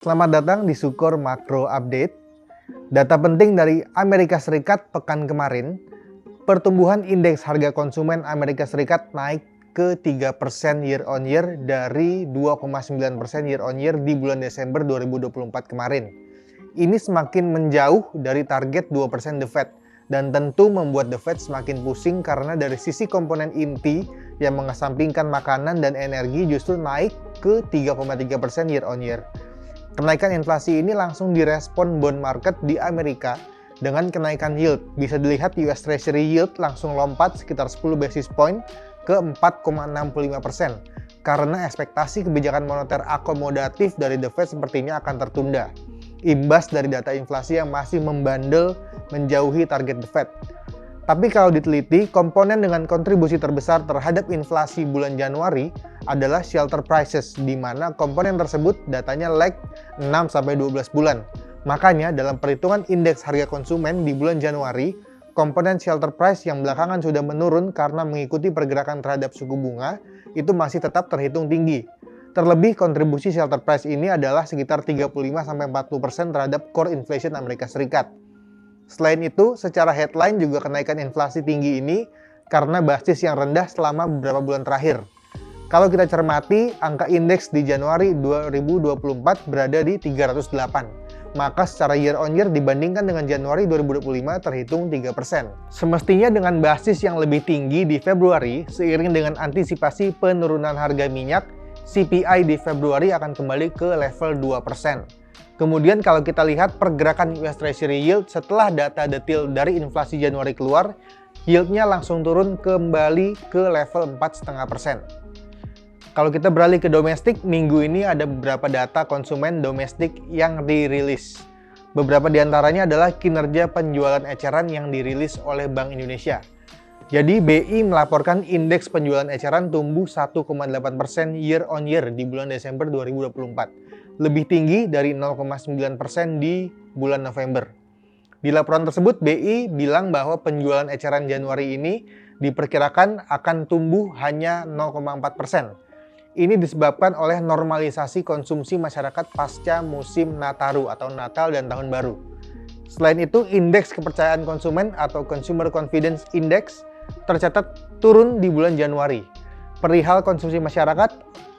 Selamat datang di Sukor Makro Update. Data penting dari Amerika Serikat pekan kemarin, pertumbuhan indeks harga konsumen Amerika Serikat naik ke 3% year on year dari 2,9% year on year di bulan Desember 2024 kemarin. Ini semakin menjauh dari target 2% The Fed dan tentu membuat The Fed semakin pusing karena dari sisi komponen inti yang mengesampingkan makanan dan energi justru naik ke 3,3% year on year. Kenaikan inflasi ini langsung direspon bond market di Amerika dengan kenaikan yield. Bisa dilihat US Treasury yield langsung lompat sekitar 10 basis point ke 4,65% karena ekspektasi kebijakan moneter akomodatif dari The Fed sepertinya akan tertunda. Imbas dari data inflasi yang masih membandel menjauhi target The Fed. Tapi kalau diteliti, komponen dengan kontribusi terbesar terhadap inflasi bulan Januari adalah shelter prices, di mana komponen tersebut datanya lag 6-12 bulan. Makanya dalam perhitungan indeks harga konsumen di bulan Januari, komponen shelter price yang belakangan sudah menurun karena mengikuti pergerakan terhadap suku bunga, itu masih tetap terhitung tinggi. Terlebih kontribusi shelter price ini adalah sekitar 35-40% terhadap core inflation Amerika Serikat. Selain itu, secara headline juga kenaikan inflasi tinggi ini karena basis yang rendah selama beberapa bulan terakhir. Kalau kita cermati, angka indeks di Januari 2024 berada di 308. Maka secara year on year dibandingkan dengan Januari 2025 terhitung 3%. Semestinya dengan basis yang lebih tinggi di Februari, seiring dengan antisipasi penurunan harga minyak, CPI di Februari akan kembali ke level 2%. Kemudian kalau kita lihat pergerakan US Treasury yield setelah data detail dari inflasi Januari keluar, yieldnya langsung turun kembali ke level 4,5%. Kalau kita beralih ke domestik, minggu ini ada beberapa data konsumen domestik yang dirilis. Beberapa diantaranya adalah kinerja penjualan eceran yang dirilis oleh Bank Indonesia. Jadi BI melaporkan indeks penjualan eceran tumbuh 1,8% year on year di bulan Desember 2024. Lebih tinggi dari 0,9% di bulan November. Di laporan tersebut, BI bilang bahwa penjualan eceran Januari ini diperkirakan akan tumbuh hanya 0,4%. Ini disebabkan oleh normalisasi konsumsi masyarakat pasca musim Nataru atau Natal dan Tahun Baru. Selain itu, indeks kepercayaan konsumen atau Consumer Confidence Index tercatat turun di bulan Januari. Perihal konsumsi masyarakat,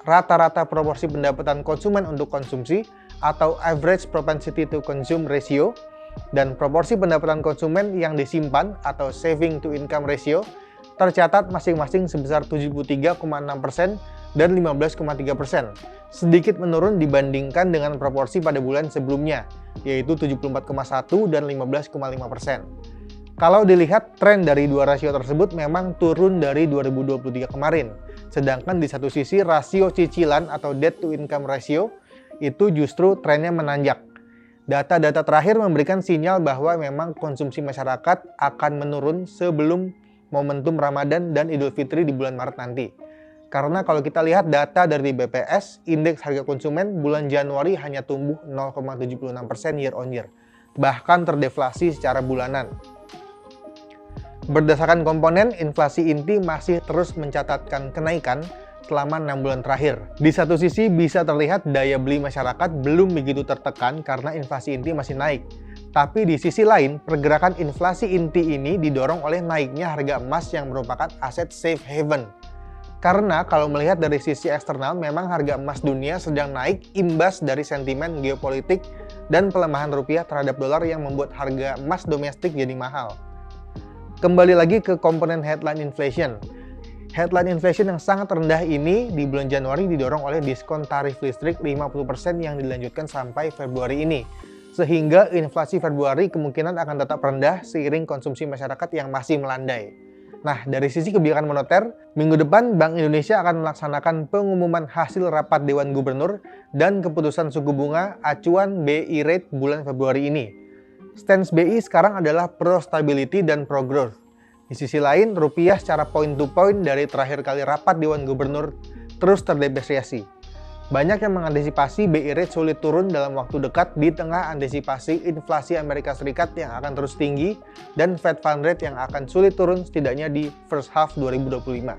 rata-rata proporsi pendapatan konsumen untuk konsumsi atau average propensity to consume ratio dan proporsi pendapatan konsumen yang disimpan atau saving to income ratio tercatat masing-masing sebesar 73,6% dan 15,3%, sedikit menurun dibandingkan dengan proporsi pada bulan sebelumnya, yaitu 74,1 dan 15,5%. Kalau dilihat, tren dari dua rasio tersebut memang turun dari 2023 kemarin. Sedangkan di satu sisi rasio cicilan atau debt to income ratio itu justru trennya menanjak. Data-data terakhir memberikan sinyal bahwa memang konsumsi masyarakat akan menurun sebelum momentum Ramadan dan Idul Fitri di bulan Maret nanti. Karena kalau kita lihat data dari BPS, indeks harga konsumen bulan Januari hanya tumbuh 0,76% year on year, bahkan terdeflasi secara bulanan. Berdasarkan komponen, inflasi inti masih terus mencatatkan kenaikan selama 6 bulan terakhir. Di satu sisi bisa terlihat daya beli masyarakat belum begitu tertekan karena inflasi inti masih naik. Tapi di sisi lain, pergerakan inflasi inti ini didorong oleh naiknya harga emas yang merupakan aset safe haven. Karena kalau melihat dari sisi eksternal, memang harga emas dunia sedang naik imbas dari sentimen geopolitik dan pelemahan rupiah terhadap dolar yang membuat harga emas domestik jadi mahal. Kembali lagi ke komponen headline inflation. Headline inflation yang sangat rendah ini di bulan Januari didorong oleh diskon tarif listrik 50% yang dilanjutkan sampai Februari ini. Sehingga inflasi Februari kemungkinan akan tetap rendah seiring konsumsi masyarakat yang masih melandai. Nah, dari sisi kebijakan moneter, minggu depan Bank Indonesia akan melaksanakan pengumuman hasil rapat Dewan Gubernur dan keputusan suku bunga acuan BI rate bulan Februari ini. Stance BI sekarang adalah pro stability dan pro growth. Di sisi lain, rupiah secara point to point dari terakhir kali rapat Dewan Gubernur terus terdepresiasi. Banyak yang mengantisipasi BI rate sulit turun dalam waktu dekat di tengah antisipasi inflasi Amerika Serikat yang akan terus tinggi dan Fed Fund Rate yang akan sulit turun setidaknya di first half 2025.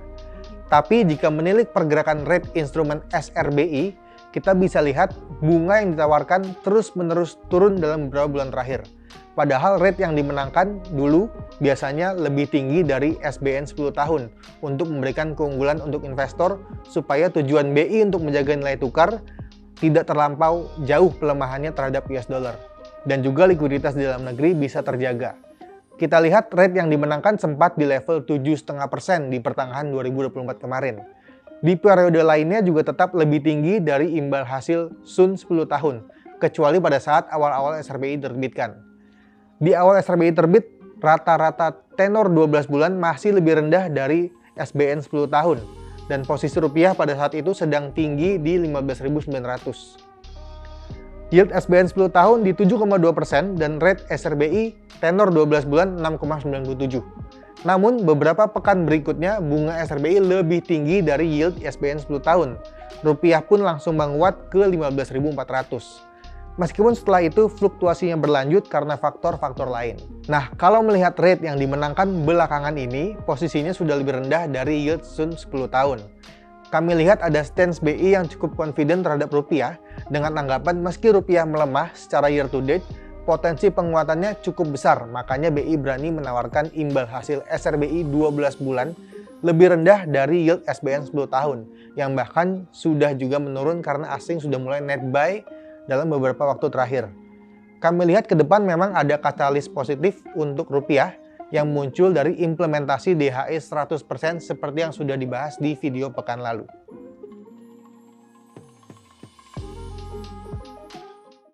Tapi jika menilik pergerakan rate instrumen SRBI, kita bisa lihat bunga yang ditawarkan terus-menerus turun dalam beberapa bulan terakhir. Padahal rate yang dimenangkan dulu biasanya lebih tinggi dari SBN 10 tahun untuk memberikan keunggulan untuk investor supaya tujuan BI untuk menjaga nilai tukar tidak terlampau jauh pelemahannya terhadap US dollar. Dan juga likuiditas di dalam negeri bisa terjaga. Kita lihat rate yang dimenangkan sempat di level 7,5% di pertengahan 2024 kemarin. Di periode lainnya juga tetap lebih tinggi dari imbal hasil Sun 10 tahun, kecuali pada saat awal-awal SRBI diterbitkan. Di awal SRBI terbit, rata-rata tenor 12 bulan masih lebih rendah dari SBN 10 tahun, dan posisi rupiah pada saat itu sedang tinggi di 15.900. Yield SBN 10 tahun di 7,2% dan rate SRBI tenor 12 bulan 6,97. Namun, beberapa pekan berikutnya bunga SRBI lebih tinggi dari yield SBN 10 tahun. Rupiah pun langsung menguat ke 15.400. Meskipun setelah itu fluktuasinya berlanjut karena faktor-faktor lain. Nah, kalau melihat rate yang dimenangkan belakangan ini, posisinya sudah lebih rendah dari yield Sun 10 tahun. Kami lihat ada stance BI yang cukup confident terhadap rupiah dengan anggapan meski rupiah melemah secara year to date, potensi penguatannya cukup besar, makanya BI berani menawarkan imbal hasil SRBI 12 bulan lebih rendah dari yield SBN 10 tahun, yang bahkan sudah juga menurun karena asing sudah mulai net buy dalam beberapa waktu terakhir. Kami lihat ke depan memang ada katalis positif untuk rupiah yang muncul dari implementasi DHE 100% seperti yang sudah dibahas di video pekan lalu.